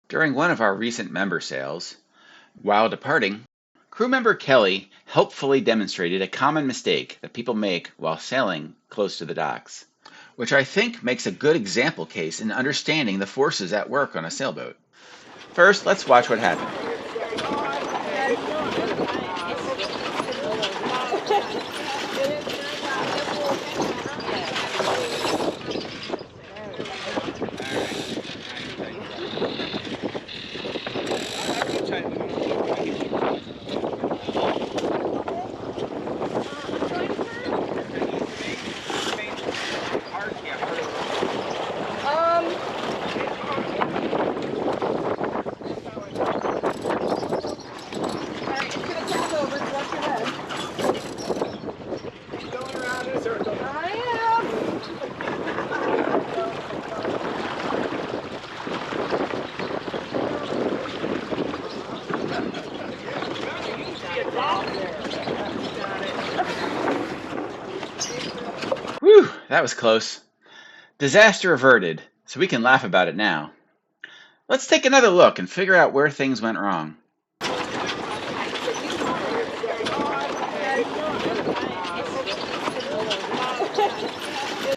During one of our recent member sails, while departing, crew member Kelly helpfully demonstrated a common mistake that people make while sailing close to the docks, which I think makes a good example case in understanding the forces at work on a sailboat. First, let's watch what happened. Whew, that was close. Disaster averted, so we can laugh about it now. Let's take another look and figure out where things went wrong.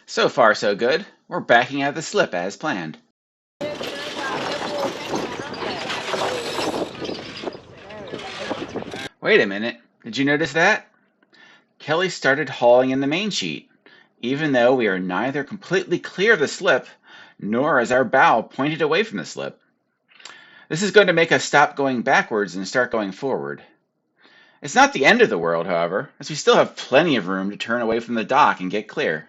So far, so good. We're backing out of the slip as planned. Wait a minute, did you notice that? Kelly started hauling in the mainsheet, even though we are neither completely clear of the slip, nor is our bow pointed away from the slip. This is going to make us stop going backwards and start going forward. It's not the end of the world, however, as we still have plenty of room to turn away from the dock and get clear.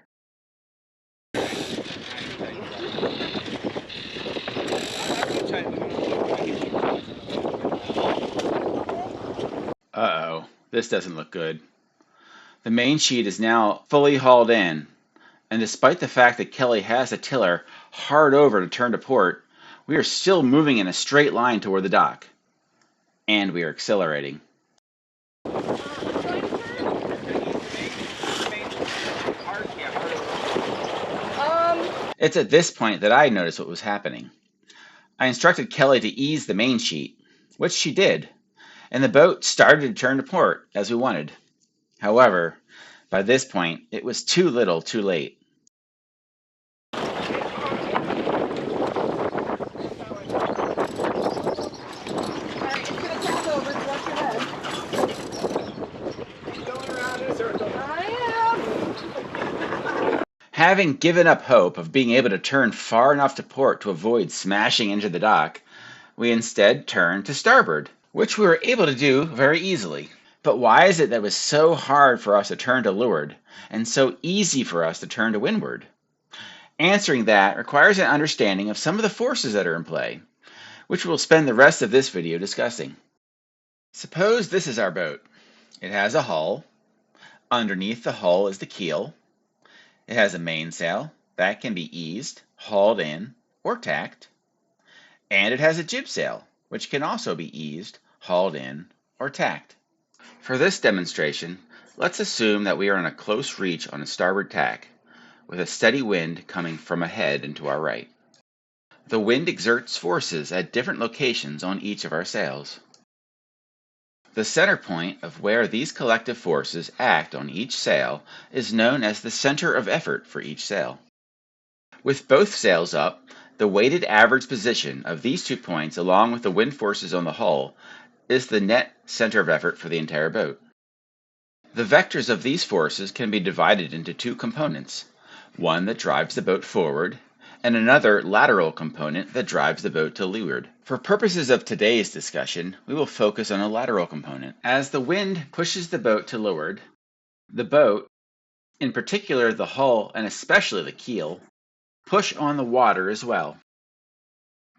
Uh-oh, this doesn't look good. The main sheet is now fully hauled in, and despite the fact that Kelly has a tiller hard over to turn to port, we are still moving in a straight line toward the dock. And we are accelerating. It's at this point that I noticed what was happening. I instructed Kelly to ease the main sheet, which she did, and the boat started to turn to port as we wanted. However, by this point, it was too little too late. Having given up hope of being able to turn far enough to port to avoid smashing into the dock, we instead turned to starboard, which we were able to do very easily. But why is it that it was so hard for us to turn to leeward, and so easy for us to turn to windward? Answering that requires an understanding of some of the forces that are in play, which we'll spend the rest of this video discussing. Suppose this is our boat. It has a hull. Underneath the hull is the keel. It has a mainsail that can be eased, hauled in, or tacked. And it has a jib sail, which can also be eased, hauled in, or tacked. For this demonstration, let's assume that we are in a close reach on a starboard tack, with a steady wind coming from ahead and to our right. The wind exerts forces at different locations on each of our sails. The center point of where these collective forces act on each sail is known as the center of effort for each sail. With both sails up, the weighted average position of these 2 points along with the wind forces on the hull is the net center of effort for the entire boat. The vectors of these forces can be divided into 2 components, one that drives the boat forward and another lateral component that drives the boat to leeward. For purposes of today's discussion, we will focus on a lateral component. As the wind pushes the boat to leeward, the boat, in particular the hull and especially the keel, push on the water as well.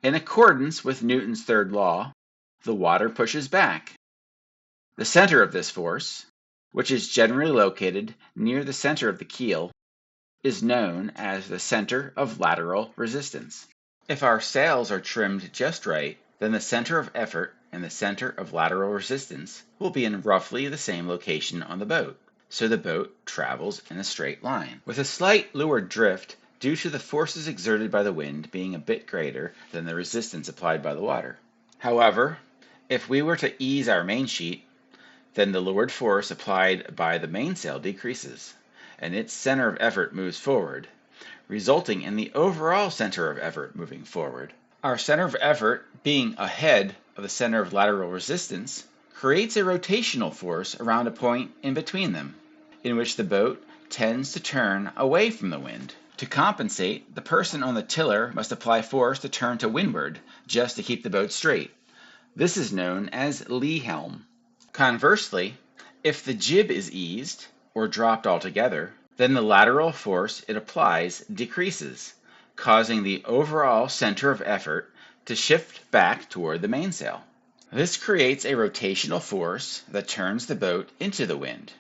In accordance with Newton's third law, the water pushes back. The center of this force, which is generally located near the center of the keel, is known as the center of lateral resistance. If our sails are trimmed just right, then the center of effort and the center of lateral resistance will be in roughly the same location on the boat, so the boat travels in a straight line. With a slight leeward drift due to the forces exerted by the wind being a bit greater than the resistance applied by the water. However, if we were to ease our mainsheet, then the leeward force applied by the mainsail decreases, and its center of effort moves forward, resulting in the overall center of effort moving forward. Our center of effort being ahead of the center of lateral resistance creates a rotational force around a point in between them, in which the boat tends to turn away from the wind. To compensate, the person on the tiller must apply force to turn to windward just to keep the boat straight. This is known as lee helm. Conversely, if the jib is eased, or dropped altogether, then the lateral force it applies decreases, causing the overall center of effort to shift back toward the mainsail. This creates a rotational force that turns the boat into the wind.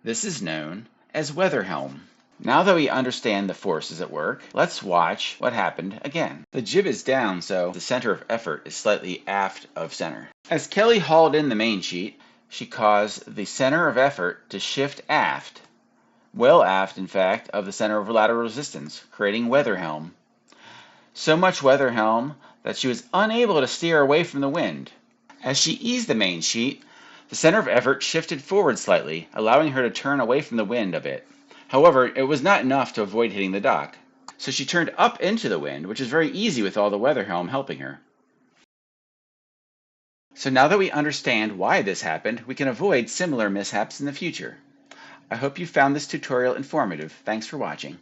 This is known as weather helm. Now that we understand the forces at work, let's watch what happened again. The jib is down, so the center of effort is slightly aft of center. As Kelly hauled in the mainsheet, she caused the center of effort to shift aft, well aft, in fact, of the center of lateral resistance, creating weather helm. So much weather helm that she was unable to steer away from the wind. As she eased the mainsheet, the center of effort shifted forward slightly, allowing her to turn away from the wind a bit. However, it was not enough to avoid hitting the dock. So she turned up into the wind, which is very easy with all the weather helm helping her. So now that we understand why this happened, we can avoid similar mishaps in the future. I hope you found this tutorial informative. Thanks for watching.